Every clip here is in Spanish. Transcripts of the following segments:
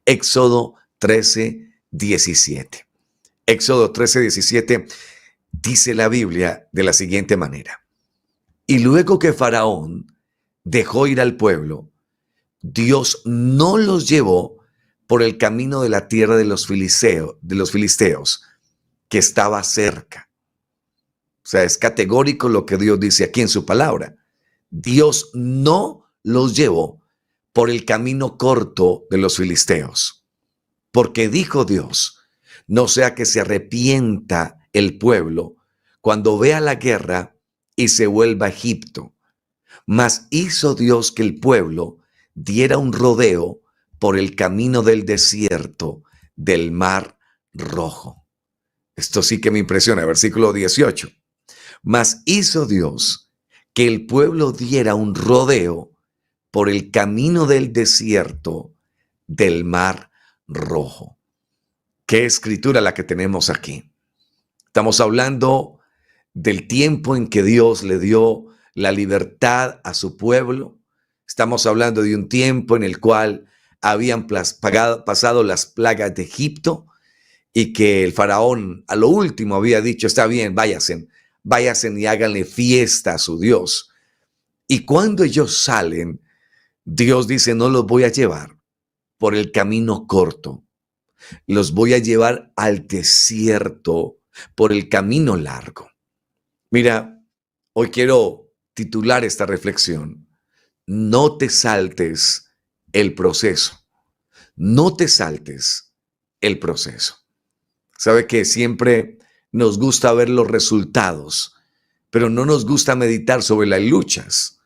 Éxodo 13:17. Éxodo 13:17 dice la Biblia de la siguiente manera. Y luego que Faraón dejó ir al pueblo, Dios no los llevó por el camino de la tierra de los filisteos, que estaba cerca. O sea, es categórico lo que Dios dice aquí en su palabra. Dios no los llevó por el camino corto de los filisteos, porque dijo Dios, no sea que se arrepienta el pueblo cuando vea la guerra y se vuelva a Egipto. Mas hizo Dios que el pueblo diera un rodeo por el camino del desierto del Mar Rojo. Esto sí que me impresiona, versículo 18. Mas hizo Dios que el pueblo diera un rodeo por el camino del desierto del Mar Rojo. ¿Qué escritura la que tenemos aquí? Estamos hablando del tiempo en que Dios le dio la libertad a su pueblo. Estamos hablando de un tiempo en el cual habían pasado las plagas de Egipto y que el faraón a lo último había dicho, está bien, váyanse y háganle fiesta a su Dios. Y cuando ellos salen, Dios dice, no los voy a llevar por el camino corto, los voy a llevar al desierto por el camino largo. Mira, hoy quiero titular esta reflexión, no te saltes el proceso, no te saltes el proceso. Sabe que siempre nos gusta ver los resultados, pero no nos gusta meditar sobre las luchas.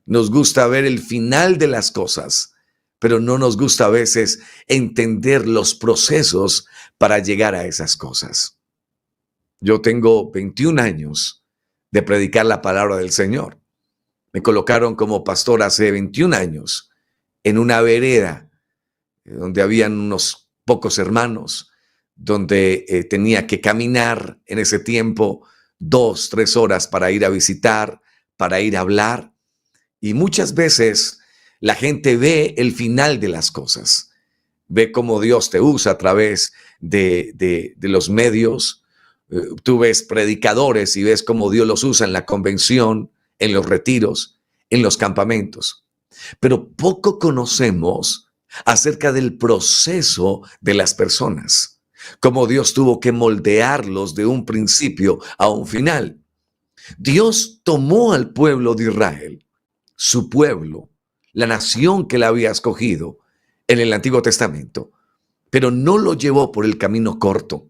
Nos gusta ver el final de las cosas, pero no nos gusta a veces entender los procesos para llegar a esas cosas. Yo tengo 21 años de predicar la palabra del Señor. Me colocaron como pastor hace 21 años en una vereda donde habían unos pocos hermanos, donde tenía que caminar en ese tiempo 2-3 horas para ir a visitar, para ir a hablar. Y muchas veces la gente ve el final de las cosas, ve cómo Dios te usa a través de los medios. Tú ves predicadores y ves cómo Dios los usa en la convención, en los retiros, en los campamentos. Pero poco conocemos acerca del proceso de las personas, cómo Dios tuvo que moldearlos de un principio a un final. Dios tomó al pueblo de Israel, su pueblo, la nación que le había escogido en el Antiguo Testamento, pero no lo llevó por el camino corto.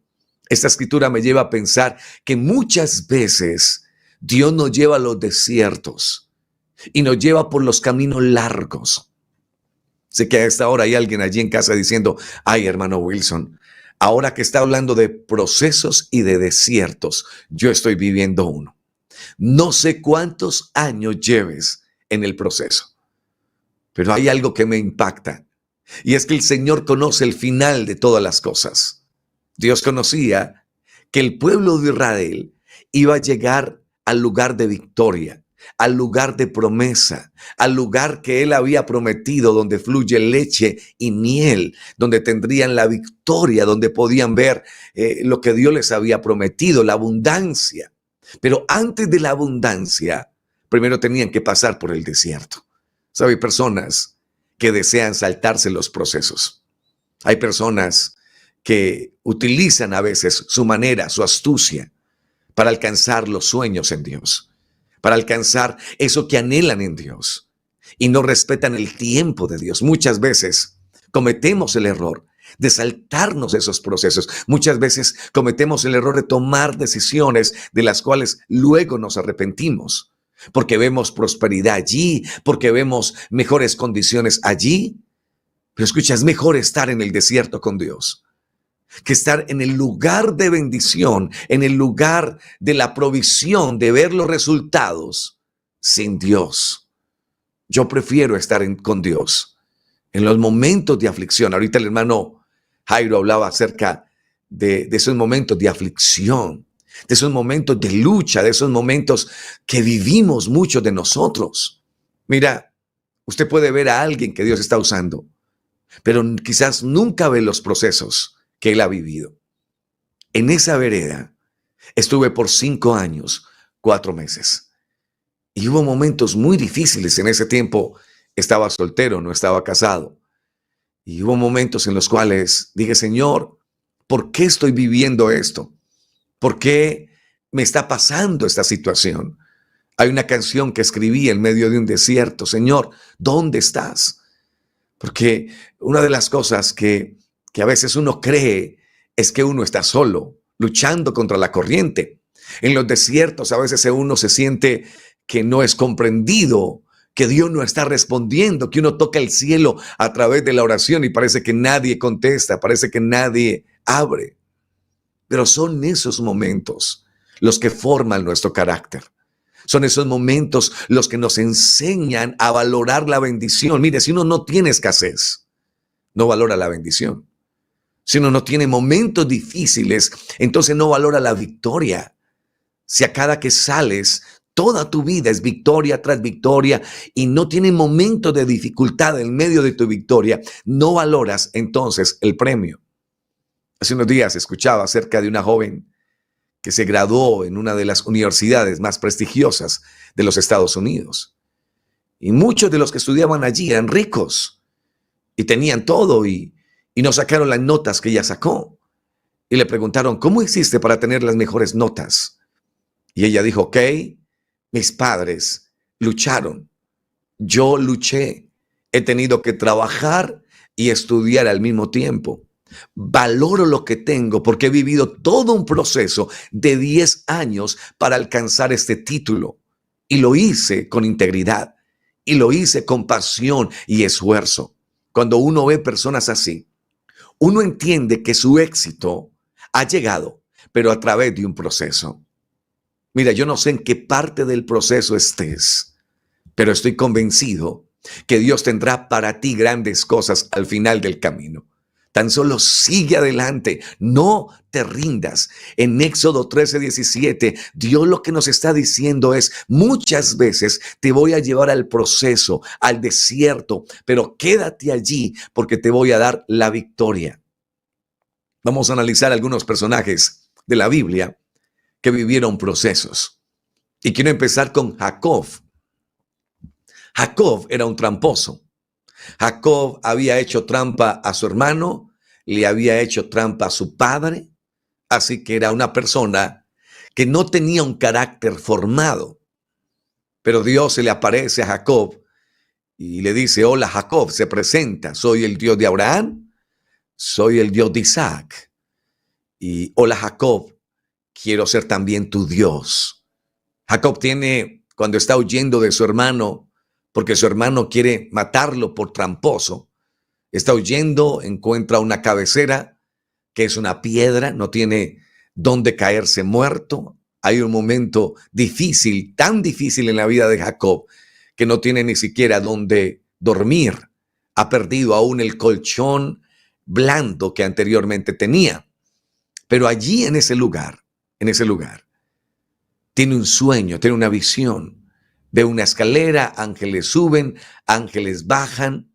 Esta escritura me lleva a pensar que muchas veces Dios nos lleva a los desiertos y nos lleva por los caminos largos. Sé que a esta hora hay alguien allí en casa diciendo, ay, hermano Wilson, ahora que está hablando de procesos y de desiertos, yo estoy viviendo uno. No sé cuántos años lleves en el proceso, pero hay algo que me impacta, y es que el Señor conoce el final de todas las cosas. Dios conocía que el pueblo de Israel iba a llegar al lugar de victoria, al lugar de promesa, al lugar que Él había prometido, donde fluye leche y miel, donde tendrían la victoria, donde podían ver lo que Dios les había prometido, la abundancia. Pero antes de la abundancia, primero tenían que pasar por el desierto. ¿Sabe? Hay personas que desean saltarse los procesos. Hay personas que utilizan a veces su manera, su astucia, para alcanzar los sueños en Dios, para alcanzar eso que anhelan en Dios, y no respetan el tiempo de Dios. Muchas veces cometemos el error de saltarnos esos procesos. Muchas veces cometemos el error de tomar decisiones de las cuales luego nos arrepentimos, porque vemos prosperidad allí, porque vemos mejores condiciones allí. Pero escucha, es mejor estar en el desierto con Dios que estar en el lugar de bendición, en el lugar de la provisión, de ver los resultados sin Dios. Yo prefiero estar con Dios en los momentos de aflicción. Ahorita el hermano Jairo hablaba acerca de esos momentos de aflicción, de esos momentos de lucha, de esos momentos que vivimos muchos de nosotros. Mira, usted puede ver a alguien que Dios está usando pero quizás nunca ve los procesos que él ha vivido. En esa vereda estuve por 5 años, 4 meses. Y hubo momentos muy difíciles. En ese tiempo estaba soltero, no estaba casado. Y hubo momentos en los cuales dije, Señor, ¿por qué estoy viviendo esto? ¿Por qué me está pasando esta situación? Hay una canción que escribí en medio de un desierto. Señor, ¿dónde estás? Porque una de las cosas que a veces uno cree es que uno está solo, luchando contra la corriente. En los desiertos a veces uno se siente que no es comprendido, que Dios no está respondiendo, que uno toca el cielo a través de la oración y parece que nadie contesta, parece que nadie abre. Pero son esos momentos los que forman nuestro carácter. Son esos momentos los que nos enseñan a valorar la bendición. Mire, si uno no tiene escasez, no valora la bendición. Si uno no tiene momentos difíciles, entonces no valora la victoria. Si a cada que sales, toda tu vida es victoria tras victoria y no tiene momentos de dificultad en medio de tu victoria, no valoras entonces el premio. Hace unos días escuchaba acerca de una joven que se graduó en una de las universidades más prestigiosas de los Estados Unidos. Y muchos de los que estudiaban allí eran ricos y tenían todo y no sacaron las notas que ella sacó. Y le preguntaron, ¿cómo hiciste para tener las mejores notas? Y ella dijo, ok, mis padres lucharon, yo luché, he tenido que trabajar y estudiar al mismo tiempo. Valoro lo que tengo porque he vivido todo un proceso de 10 años para alcanzar este título. Y lo hice con integridad. Y lo hice con pasión y esfuerzo. Cuando uno ve personas así, uno entiende que su éxito ha llegado, pero a través de un proceso. Mira, yo no sé en qué parte del proceso estés, pero estoy convencido que Dios tendrá para ti grandes cosas al final del camino. Tan solo sigue adelante, no te rindas. En Éxodo 13:17, Dios lo que nos está diciendo es, muchas veces te voy a llevar al proceso, al desierto, pero quédate allí porque te voy a dar la victoria. Vamos a analizar algunos personajes de la Biblia que vivieron procesos. Y quiero empezar con Jacob. Jacob era un tramposo. Jacob había hecho trampa a su hermano, le había hecho trampa a su padre, así que era una persona que no tenía un carácter formado. Pero Dios se le aparece a Jacob y le dice, hola Jacob, se presenta, soy el Dios de Abraham, soy el Dios de Isaac. Y hola Jacob, quiero ser también tu Dios. Jacob cuando está huyendo de su hermano, porque su hermano quiere matarlo por tramposo, está huyendo, encuentra una cabecera que es una piedra, no tiene dónde caerse muerto. Hay un momento difícil, tan difícil en la vida de Jacob, que no tiene ni siquiera dónde dormir. Ha perdido aún el colchón blando que anteriormente tenía. Pero allí en ese lugar, tiene un sueño, tiene una visión. Ve una escalera, ángeles suben, ángeles bajan,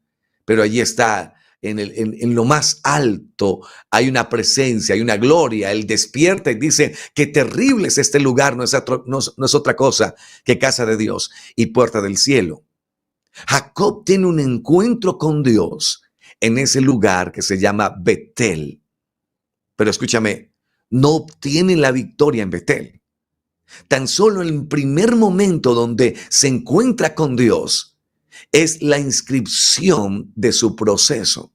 pero allí está, en lo más alto, hay una presencia, hay una gloria. Él despierta y dice, qué terrible es este lugar, no es otra cosa que casa de Dios y puerta del cielo. Jacob tiene un encuentro con Dios en ese lugar que se llama Betel. Pero escúchame, no obtiene la victoria en Betel. Tan solo el primer momento donde se encuentra con Dios es la inscripción de su proceso.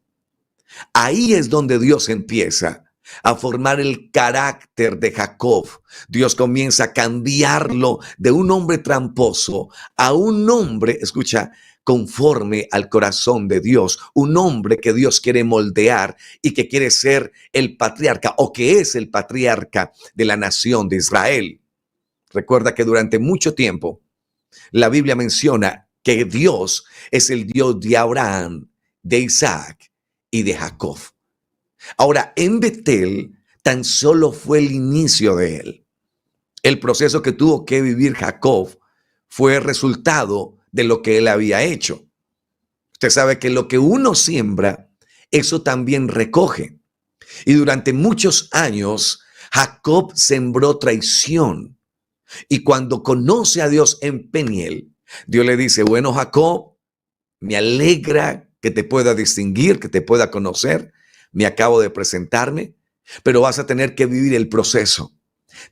Ahí es donde Dios empieza a formar el carácter de Jacob. Dios comienza a cambiarlo de un hombre tramposo a un hombre, escucha, conforme al corazón de Dios, un hombre que Dios quiere moldear y que quiere ser el patriarca o que es el patriarca de la nación de Israel. Recuerda que durante mucho tiempo la Biblia menciona que Dios es el Dios de Abraham, de Isaac y de Jacob. Ahora, en Betel tan solo fue el inicio de él. El proceso que tuvo que vivir Jacob fue resultado de lo que él había hecho. Usted sabe que lo que uno siembra eso también recoge. Y durante muchos años, Jacob sembró traición. Y cuando conoce a Dios en Peniel, Dios le dice, bueno, Jacob, me alegra que te pueda distinguir, que te pueda conocer. Me acabo de presentarme, pero vas a tener que vivir el proceso.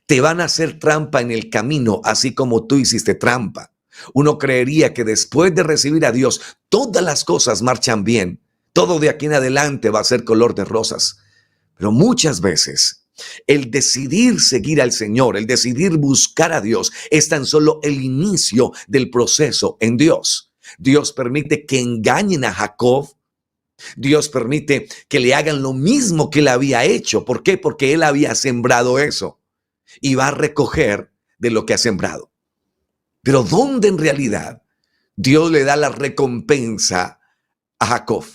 Te van a hacer trampa en el camino, así como tú hiciste trampa. Uno creería que después de recibir a Dios, todas las cosas marchan bien. Todo de aquí en adelante va a ser color de rosas. Pero muchas veces el decidir seguir al Señor, el decidir buscar a Dios, es tan solo el inicio del proceso en Dios. Dios permite que engañen a Jacob. Dios permite que le hagan lo mismo que él había hecho. ¿Por qué? Porque él había sembrado eso y va a recoger de lo que ha sembrado. Pero ¿dónde en realidad Dios le da la recompensa a Jacob?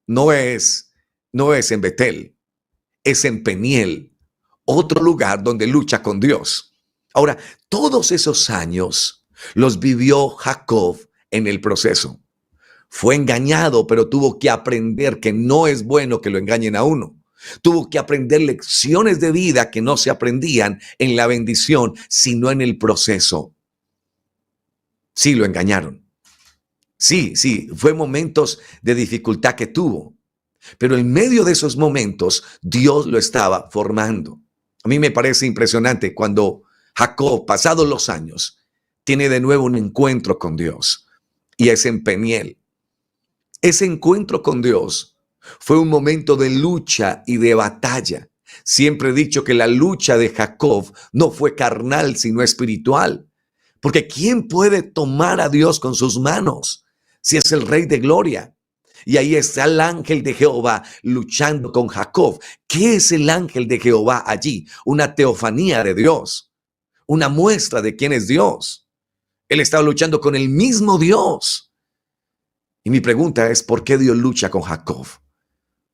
No es en Betel, es en Peniel, otro lugar donde lucha con Dios. Ahora, todos esos años los vivió Jacob en el proceso. Fue engañado, pero tuvo que aprender que no es bueno que lo engañen a uno. Tuvo que aprender lecciones de vida que no se aprendían en la bendición, sino en el proceso. Sí, lo engañaron. Sí, fue momentos de dificultad que tuvo. Pero en medio de esos momentos, Dios lo estaba formando. A mí me parece impresionante cuando Jacob, pasados los años, tiene de nuevo un encuentro con Dios. Y es en Peniel. Ese encuentro con Dios fue un momento de lucha y de batalla. Siempre he dicho que la lucha de Jacob no fue carnal, sino espiritual. Porque ¿quién puede tomar a Dios con sus manos si es el Rey de Gloria? Y ahí está el ángel de Jehová luchando con Jacob. ¿Qué es el ángel de Jehová allí? Una teofanía de Dios, una muestra de quién es Dios. Él estaba luchando con el mismo Dios. Y mi pregunta es, ¿por qué Dios lucha con Jacob?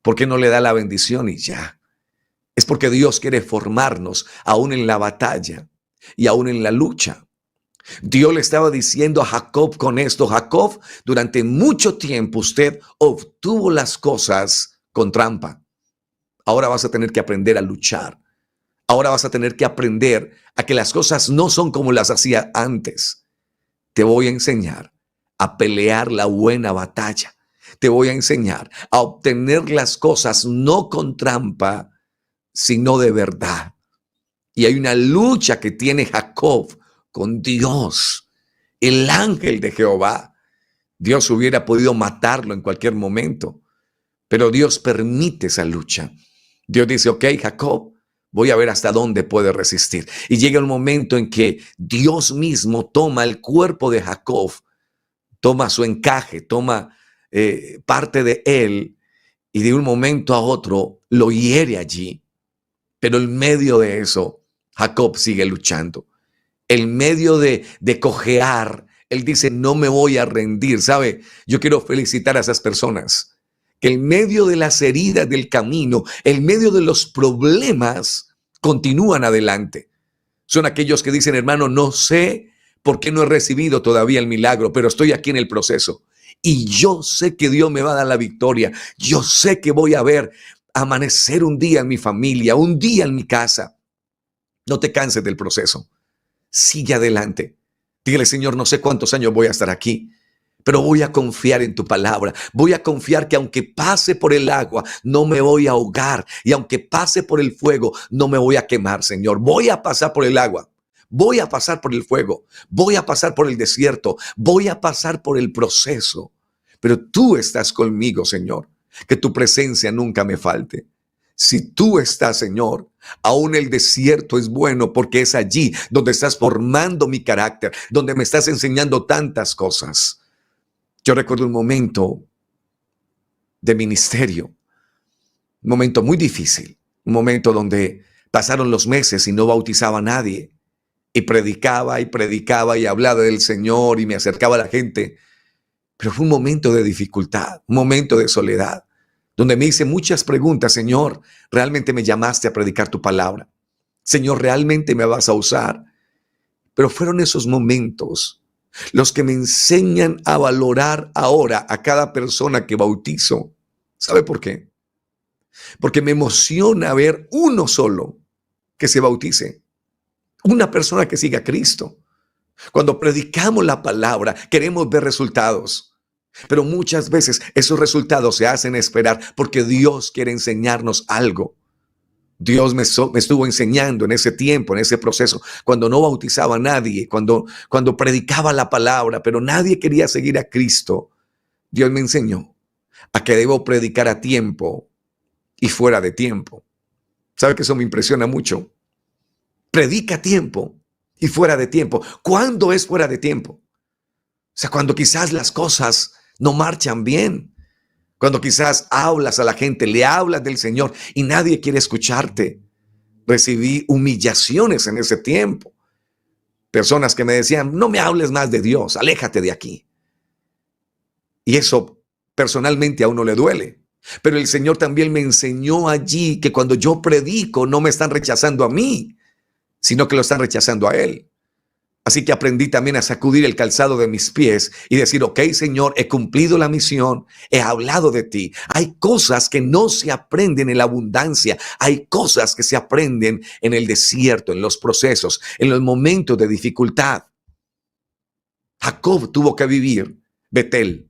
¿Por qué no le da la bendición y ya? Es porque Dios quiere formarnos aún en la batalla y aún en la lucha. Dios le estaba diciendo a Jacob con esto, Jacob, durante mucho tiempo usted obtuvo las cosas con trampa. Ahora vas a tener que aprender a luchar. Ahora vas a tener que aprender a que las cosas no son como las hacía antes. Te voy a enseñar a pelear la buena batalla. Te voy a enseñar a obtener las cosas no con trampa, sino de verdad. Y hay una lucha que tiene Jacob con Dios, el ángel de Jehová. Dios hubiera podido matarlo en cualquier momento, pero Dios permite esa lucha. Dios dice, ok, Jacob, voy a ver hasta dónde puede resistir. Y llega un momento en que Dios mismo toma el cuerpo de Jacob, toma su encaje, toma parte de él, y de un momento a otro lo hiere allí. Pero en medio de eso, Jacob sigue luchando. En medio de cojear, él dice, no me voy a rendir. ¿Sabe? Yo quiero felicitar a esas personas que en medio de las heridas del camino, en medio de los problemas, continúan adelante. Son aquellos que dicen, hermano, no sé por qué no he recibido todavía el milagro, pero estoy aquí en el proceso. Y yo sé que Dios me va a dar la victoria. Yo sé que voy a ver amanecer un día en mi familia, un día en mi casa. No te canses del proceso. Sigue adelante. Dígale, Señor, no sé cuántos años voy a estar aquí, pero voy a confiar en tu palabra. Voy a confiar que aunque pase por el agua, no me voy a ahogar. Y aunque pase por el fuego, no me voy a quemar, Señor. Voy a pasar por el agua. Voy a pasar por el fuego. Voy a pasar por el desierto. Voy a pasar por el proceso. Pero tú estás conmigo, Señor. Que tu presencia nunca me falte. Si tú estás, Señor, aún el desierto es bueno porque es allí donde estás formando mi carácter, donde me estás enseñando tantas cosas. Yo recuerdo un momento de ministerio, un momento muy difícil, un momento donde pasaron los meses y no bautizaba a nadie, y predicaba y hablaba del Señor y me acercaba a la gente, pero fue un momento de dificultad, un momento de soledad, donde me hice muchas preguntas. Señor, ¿realmente me llamaste a predicar tu palabra? Señor, ¿realmente me vas a usar? Pero fueron esos momentos los que me enseñan a valorar ahora a cada persona que bautizo. ¿Sabe por qué? Porque me emociona ver uno solo que se bautice, una persona que siga a Cristo. Cuando predicamos la palabra, queremos ver resultados. Pero muchas veces esos resultados se hacen esperar porque Dios quiere enseñarnos algo. Dios me estuvo enseñando en ese tiempo, en ese proceso, cuando no bautizaba a nadie, cuando predicaba la palabra, pero nadie quería seguir a Cristo. Dios me enseñó a que debo predicar a tiempo y fuera de tiempo. ¿Sabe que eso me impresiona mucho? Predica a tiempo y fuera de tiempo. ¿Cuándo es fuera de tiempo? O sea, cuando quizás las cosas no marchan bien. Cuando quizás hablas a la gente, le hablas del Señor y nadie quiere escucharte. Recibí humillaciones en ese tiempo. Personas que me decían, no me hables más de Dios, aléjate de aquí. Y eso personalmente a uno le duele. Pero el Señor también me enseñó allí que cuando yo predico no me están rechazando a mí, sino que lo están rechazando a Él. Así que aprendí también a sacudir el calzado de mis pies y decir, ok, Señor, he cumplido la misión, he hablado de ti. Hay cosas que no se aprenden en la abundancia, hay cosas que se aprenden en el desierto, en los procesos, en los momentos de dificultad. Jacob tuvo que vivir Betel,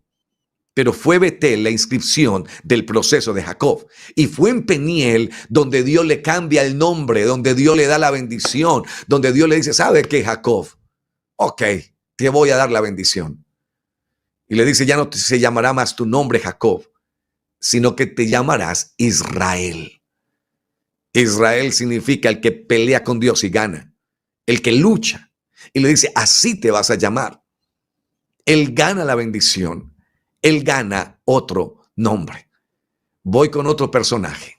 pero fue Betel la inscripción del proceso de Jacob. Y fue en Peniel donde Dios le cambia el nombre, donde Dios le da la bendición, donde Dios le dice, ¿sabe qué, Jacob? Ok, te voy a dar la bendición. Y le dice, ya no se llamará más tu nombre Jacob, sino que te llamarás Israel. Israel significa el que pelea con Dios y gana, el que lucha. Y le dice, así te vas a llamar. Él gana la bendición, él gana otro nombre. Voy con otro personaje.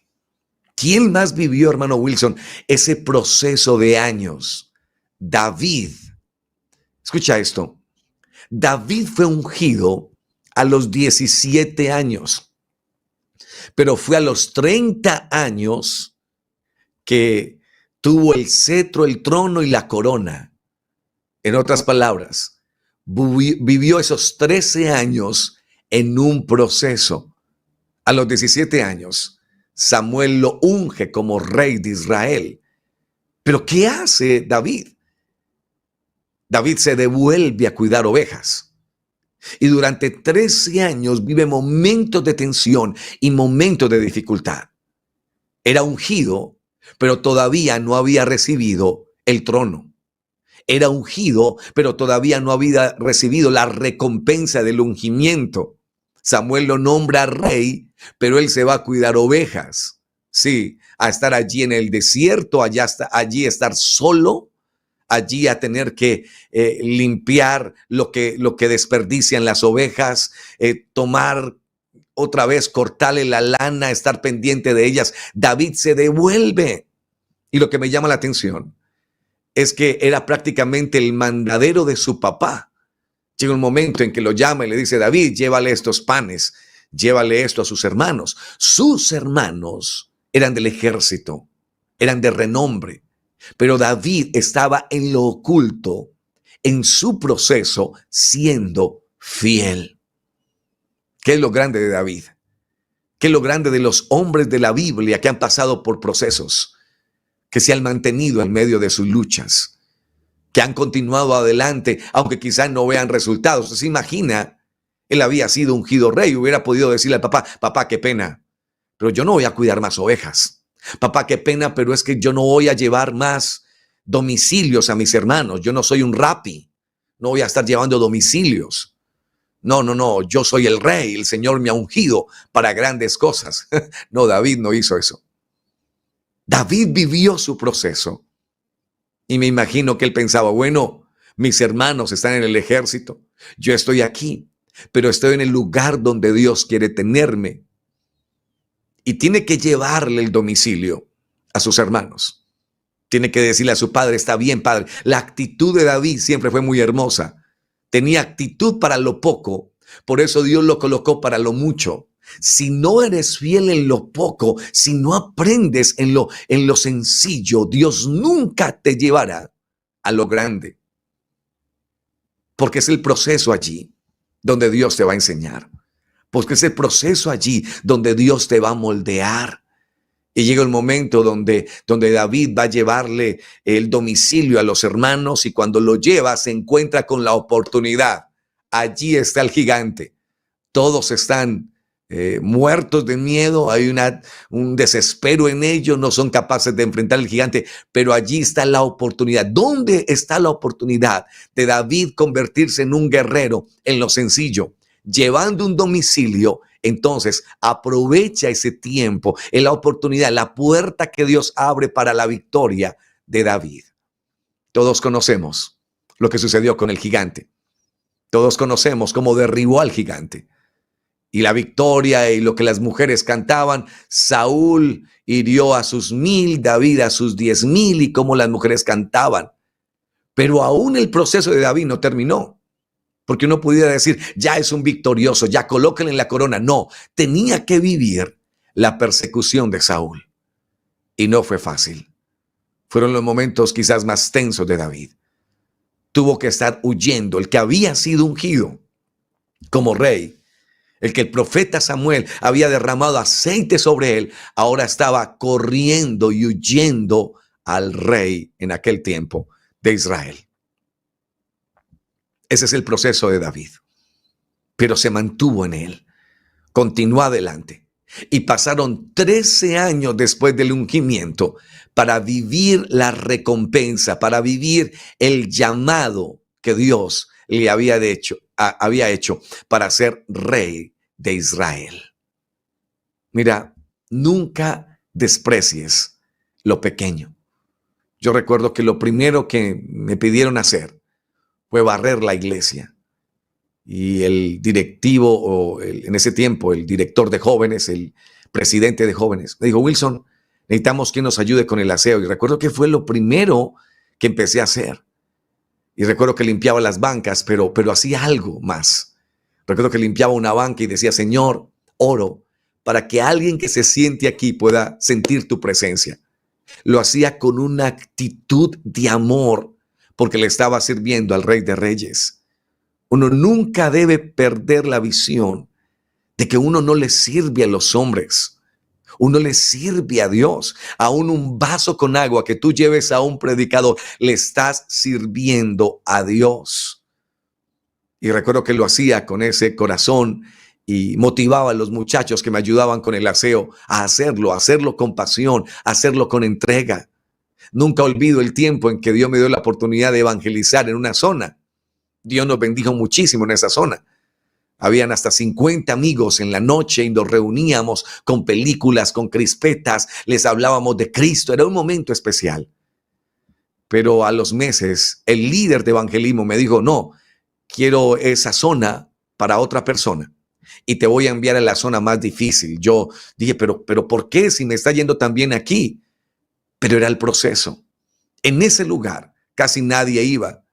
¿Quién más vivió, hermano Wilson, ese proceso de años? David. Escucha esto. David fue ungido a los 17 años, pero fue a los 30 años que tuvo el cetro, el trono y la corona. En otras palabras, vivió esos 13 años en un proceso. A los 17 años, Samuel lo unge como rey de Israel. Pero ¿qué hace David? David se devuelve a cuidar ovejas. Y durante 13 años vive momentos de tensión y momentos de dificultad. Era ungido, pero todavía no había recibido el trono. Era ungido, pero todavía no había recibido la recompensa del ungimiento. Samuel lo nombra rey, pero él se va a cuidar ovejas. Sí, a estar allí en el desierto, allí estar solo, allí a tener que limpiar lo que desperdician las ovejas, tomar otra vez, cortarle la lana, estar pendiente de ellas. David se devuelve. Y lo que me llama la atención es que era prácticamente el mandadero de su papá. Llega un momento en que lo llama y le dice, David, llévale estos panes, llévale esto a sus hermanos. Sus hermanos eran del ejército, eran de renombre, pero David estaba en lo oculto, en su proceso, siendo fiel. ¿Qué es lo grande de David? ¿Qué es lo grande de los hombres de la Biblia que han pasado por procesos, que se han mantenido en medio de sus luchas, que han continuado adelante, aunque quizás no vean resultados? ¿Se imagina? Él había sido ungido rey, hubiera podido decirle al papá, papá, qué pena, pero yo no voy a cuidar más ovejas. Papá, qué pena, pero es que yo no voy a llevar más domicilios a mis hermanos. Yo no soy un rapi, no voy a estar llevando domicilios. No, yo soy el rey, el Señor me ha ungido para grandes cosas. No, David no hizo eso. David vivió su proceso. Y me imagino que él pensaba, bueno, mis hermanos están en el ejército, yo estoy aquí, pero estoy en el lugar donde Dios quiere tenerme. Y tiene que llevarle el domicilio a sus hermanos. Tiene que decirle a su padre, está bien, padre. La actitud de David siempre fue muy hermosa. Tenía actitud para lo poco, por eso Dios lo colocó para lo mucho. Si no eres fiel en lo poco, si no aprendes en lo sencillo, Dios nunca te llevará a lo grande. Porque es el proceso allí donde Dios te va a enseñar. porque es el proceso allí donde Dios te va a moldear. Y llega el momento donde David va a llevarle el domicilio a los hermanos, y cuando lo lleva se encuentra con la oportunidad. Allí está el gigante. Todos están muertos de miedo, hay un desespero en ellos, no son capaces de enfrentar al gigante, pero allí está la oportunidad. ¿Dónde está la oportunidad de David convertirse en un guerrero? En lo sencillo, llevando un domicilio. Entonces aprovecha ese tiempo, en la oportunidad, la puerta que Dios abre para la victoria de David. Todos conocemos lo que sucedió con el gigante. Todos conocemos cómo derribó al gigante. Y la victoria y lo que las mujeres cantaban, Saúl hirió a sus 1000, David a sus 10,000, y cómo las mujeres cantaban. Pero aún el proceso de David no terminó. Porque uno pudiera decir, ya es un victorioso, ya colóquenle en la corona. No, tenía que vivir la persecución de Saúl. Y no fue fácil. Fueron los momentos quizás más tensos de David. Tuvo que estar huyendo. El que había sido ungido como rey, el que el profeta Samuel había derramado aceite sobre él, ahora estaba corriendo y huyendo al rey en aquel tiempo de Israel. Ese es el proceso de David. Pero se mantuvo en él. Continuó adelante. Y pasaron 13 años después del ungimiento para vivir la recompensa, para vivir el llamado que Dios le había hecho para ser rey de Israel. Mira, nunca desprecies lo pequeño. Yo recuerdo que lo primero que me pidieron hacer fue barrer la iglesia. Y el directivo, en ese tiempo, el director de jóvenes, el presidente de jóvenes, me dijo, Wilson, necesitamos que nos ayude con el aseo. Y recuerdo que fue lo primero que empecé a hacer. Y recuerdo que limpiaba las bancas, pero hacía algo más. Recuerdo que limpiaba una banca y decía, Señor, oro para que alguien que se siente aquí pueda sentir tu presencia. Lo hacía con una actitud de amor, porque le estaba sirviendo al Rey de Reyes. Uno nunca debe perder la visión de que uno no le sirve a los hombres. Uno le sirve a Dios. Aún un vaso con agua que tú lleves a un predicador, le estás sirviendo a Dios. Y recuerdo que lo hacía con ese corazón y motivaba a los muchachos que me ayudaban con el aseo a hacerlo con pasión, hacerlo con entrega. Nunca olvido el tiempo en que Dios me dio la oportunidad de evangelizar en una zona. Dios nos bendijo muchísimo en esa zona. Habían hasta 50 amigos en la noche y nos reuníamos con películas, con crispetas, les hablábamos de Cristo. Era un momento especial. Pero a los meses, el líder de evangelismo me dijo, no, quiero esa zona para otra persona y te voy a enviar a la zona más difícil. Yo dije, pero ¿por qué si me está yendo tan bien aquí? Pero era el proceso. En ese lugar casi nadie iba,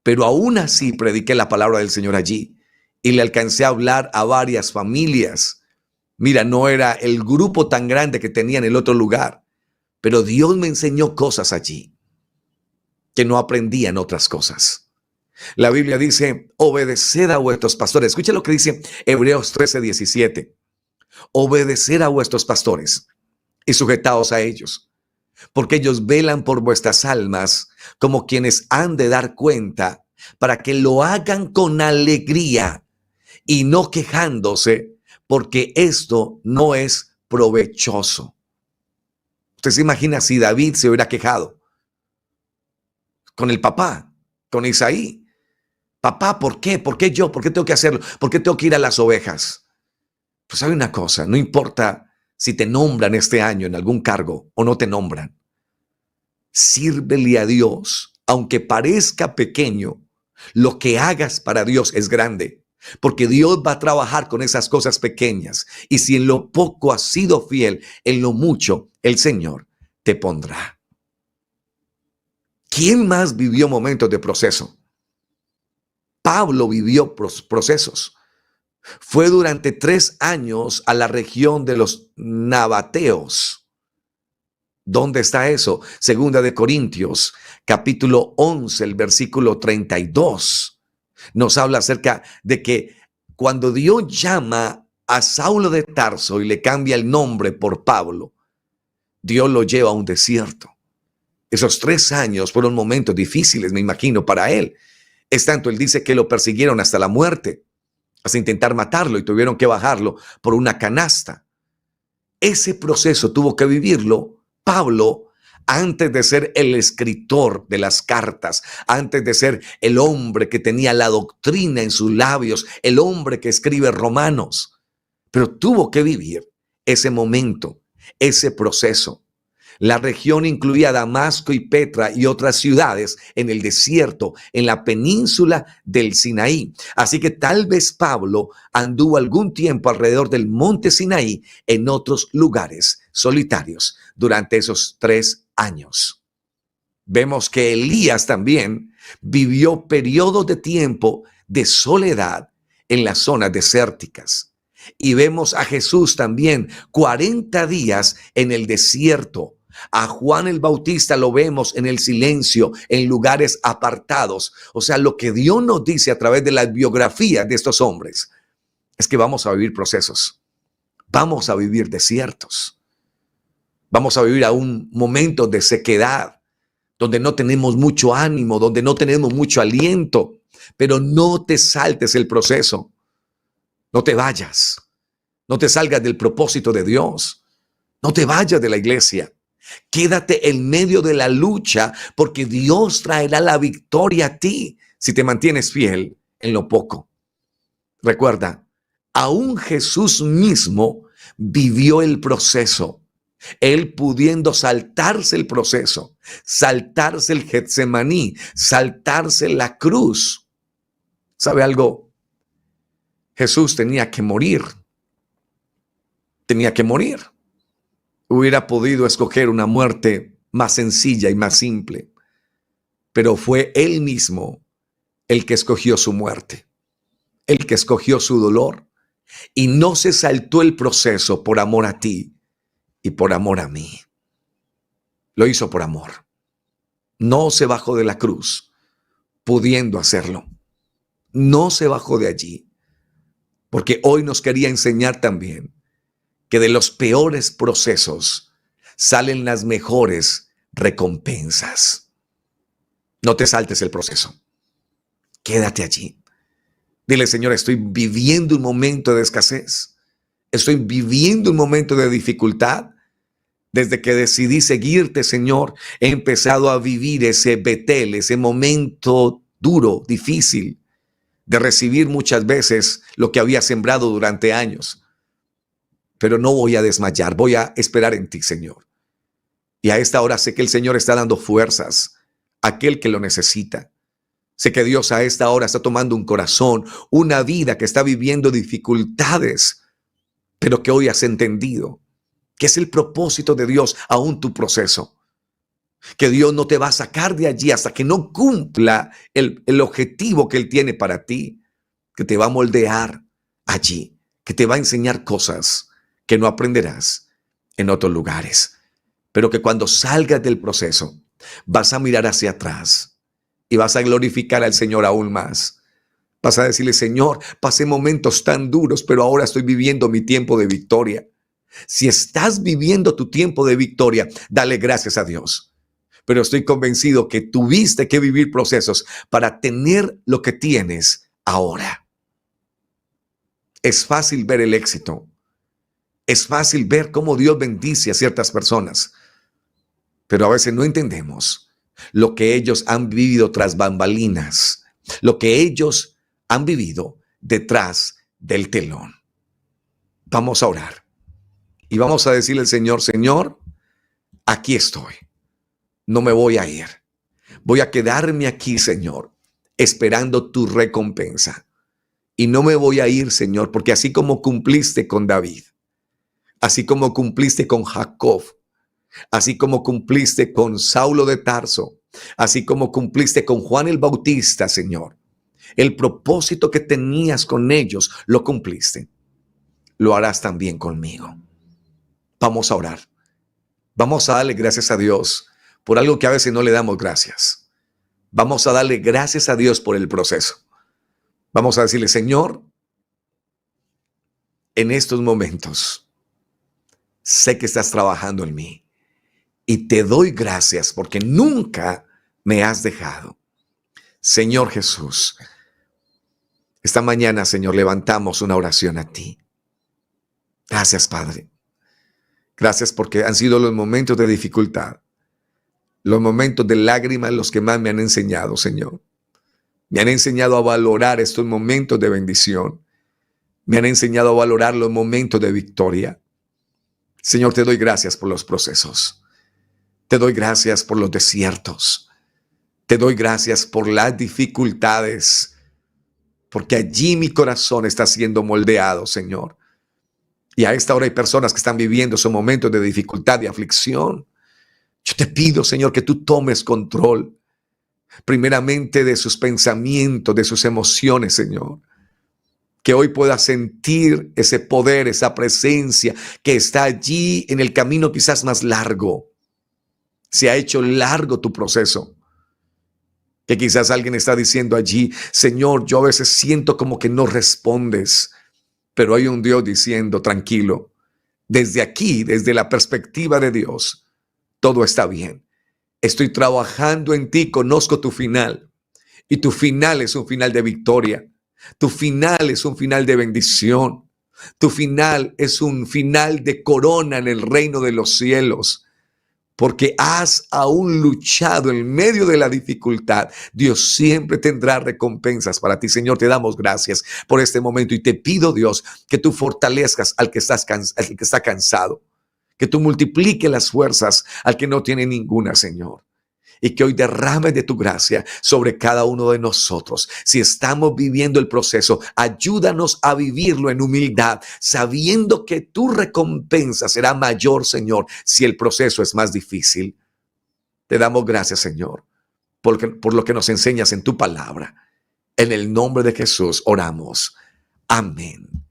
pero aún así prediqué la palabra del Señor allí y le alcancé a hablar a varias familias. Mira, no era el grupo tan grande que tenía en el otro lugar, pero Dios me enseñó cosas allí que no aprendía en otras cosas. La Biblia dice, obedeced a vuestros pastores. Escucha lo que dice Hebreos 13:17. Obedeced a vuestros pastores y sujetaos a ellos, porque ellos velan por vuestras almas como quienes han de dar cuenta, para que lo hagan con alegría y no quejándose, porque esto no es provechoso. Usted se imagina si David se hubiera quejado con el papá, con Isaí. Papá, ¿por qué? ¿Por qué yo? ¿Por qué tengo que hacerlo? ¿Por qué tengo que ir a las ovejas? Pues hay una cosa, no importa si te nombran este año en algún cargo o no te nombran. Sírvele a Dios, aunque parezca pequeño. Lo que hagas para Dios es grande, porque Dios va a trabajar con esas cosas pequeñas. Y si en lo poco has sido fiel, en lo mucho el Señor te pondrá. ¿Quién más vivió momentos de proceso? Pablo vivió procesos. Fue durante 3 años a la región de los Nabateos. ¿Dónde está eso? Segunda de Corintios, capítulo 11, el versículo 32. Nos habla acerca de que cuando Dios llama a Saulo de Tarso y le cambia el nombre por Pablo, Dios lo lleva a un desierto. Esos 3 años fueron momentos difíciles, me imagino, para él. Es tanto, él dice que lo persiguieron hasta la muerte, hasta intentar matarlo y tuvieron que bajarlo por una canasta. Ese proceso tuvo que vivirlo Pablo antes de ser el escritor de las cartas, antes de ser el hombre que tenía la doctrina en sus labios, el hombre que escribe Romanos. Pero tuvo que vivir ese momento, ese proceso. La región incluía Damasco y Petra y otras ciudades en el desierto, en la península del Sinaí. Así que tal vez Pablo anduvo algún tiempo alrededor del monte Sinaí en otros lugares solitarios durante esos 3 años. Vemos que Elías también vivió periodos de tiempo de soledad en las zonas desérticas. Y vemos a Jesús también 40 días en el desierto. A Juan el Bautista lo vemos en el silencio, en lugares apartados. O sea, lo que Dios nos dice a través de las biografías de estos hombres es que vamos a vivir procesos, vamos a vivir desiertos, vamos a vivir aún momentos de sequedad, donde no tenemos mucho ánimo, donde no tenemos mucho aliento, pero no te saltes el proceso, no te vayas, no te salgas del propósito de Dios, no te vayas de la iglesia. Quédate en medio de la lucha porque Dios traerá la victoria a ti si te mantienes fiel en lo poco. Recuerda, aún Jesús mismo vivió el proceso. Él pudiendo saltarse el proceso, saltarse el Getsemaní, saltarse la cruz. ¿Sabe algo? Jesús tenía que morir. Tenía que morir. Hubiera podido escoger una muerte más sencilla y más simple, pero fue Él mismo el que escogió su muerte, el que escogió su dolor, y no se saltó el proceso por amor a ti y por amor a mí. Lo hizo por amor. No se bajó de la cruz pudiendo hacerlo. No se bajó de allí, porque hoy nos quería enseñar también que de los peores procesos salen las mejores recompensas. No te saltes el proceso. Quédate allí. Dile, Señor, estoy viviendo un momento de escasez. Estoy viviendo un momento de dificultad. Desde que decidí seguirte, Señor, he empezado a vivir ese Betel, ese momento duro, difícil, de recibir muchas veces lo que había sembrado durante años. Pero no voy a desmayar, voy a esperar en ti, Señor. Y a esta hora sé que el Señor está dando fuerzas a aquel que lo necesita. Sé que Dios a esta hora está tomando un corazón, una vida que está viviendo dificultades, pero que hoy has entendido que es el propósito de Dios aún tu proceso. Que Dios no te va a sacar de allí hasta que no cumpla el objetivo que Él tiene para ti. Que te va a moldear allí, que te va a enseñar cosas que no aprenderás en otros lugares, pero que cuando salgas del proceso vas a mirar hacia atrás y vas a glorificar al Señor aún más. Vas a decirle, Señor, pasé momentos tan duros, pero ahora estoy viviendo mi tiempo de victoria. Si estás viviendo tu tiempo de victoria, dale gracias a Dios. Pero estoy convencido que tuviste que vivir procesos para tener lo que tienes ahora. Es fácil ver el éxito. Es fácil ver cómo Dios bendice a ciertas personas, pero a veces no entendemos lo que ellos han vivido tras bambalinas, lo que ellos han vivido detrás del telón. Vamos a orar y vamos a decirle al Señor, Señor, aquí estoy, no me voy a ir, voy a quedarme aquí, Señor, esperando tu recompensa. Y no me voy a ir, Señor, porque así como cumpliste con David, así como cumpliste con Jacob, así como cumpliste con Saulo de Tarso, así como cumpliste con Juan el Bautista, Señor. El propósito que tenías con ellos lo cumpliste. Lo harás también conmigo. Vamos a orar. Vamos a darle gracias a Dios por algo que a veces no le damos gracias. Vamos a darle gracias a Dios por el proceso. Vamos a decirle, Señor, en estos momentos sé que estás trabajando en mí y te doy gracias porque nunca me has dejado. Señor Jesús, esta mañana, Señor, levantamos una oración a ti. Gracias, Padre. Gracias porque han sido los momentos de dificultad, los momentos de lágrimas los que más me han enseñado, Señor. Me han enseñado a valorar estos momentos de bendición. Me han enseñado a valorar los momentos de victoria. Señor, te doy gracias por los procesos. Te doy gracias por los desiertos. Te doy gracias por las dificultades, porque allí mi corazón está siendo moldeado, Señor. Y a esta hora hay personas que están viviendo esos momentos de dificultad y aflicción. Yo te pido, Señor, que tú tomes control, primeramente de sus pensamientos, de sus emociones, Señor. Que hoy pueda sentir ese poder, esa presencia que está allí en el camino quizás más largo. Se ha hecho largo tu proceso. Que quizás alguien está diciendo allí, Señor, yo a veces siento como que no respondes. Pero hay un Dios diciendo, tranquilo, desde aquí, desde la perspectiva de Dios, todo está bien. Estoy trabajando en ti, conozco tu final. Y tu final es un final de victoria. Tu final es un final de bendición. Tu final es un final de corona en el reino de los cielos. Porque has aún luchado en medio de la dificultad. Dios siempre tendrá recompensas para ti. Señor, te damos gracias por este momento y te pido, Dios, que tú fortalezcas al que está cansado. Que tú multipliques las fuerzas al que no tiene ninguna, Señor. Y que hoy derrame de tu gracia sobre cada uno de nosotros. Si estamos viviendo el proceso, ayúdanos a vivirlo en humildad, sabiendo que tu recompensa será mayor, Señor, si el proceso es más difícil. Te damos gracias, Señor, por lo que nos enseñas en tu palabra. En el nombre de Jesús oramos. Amén.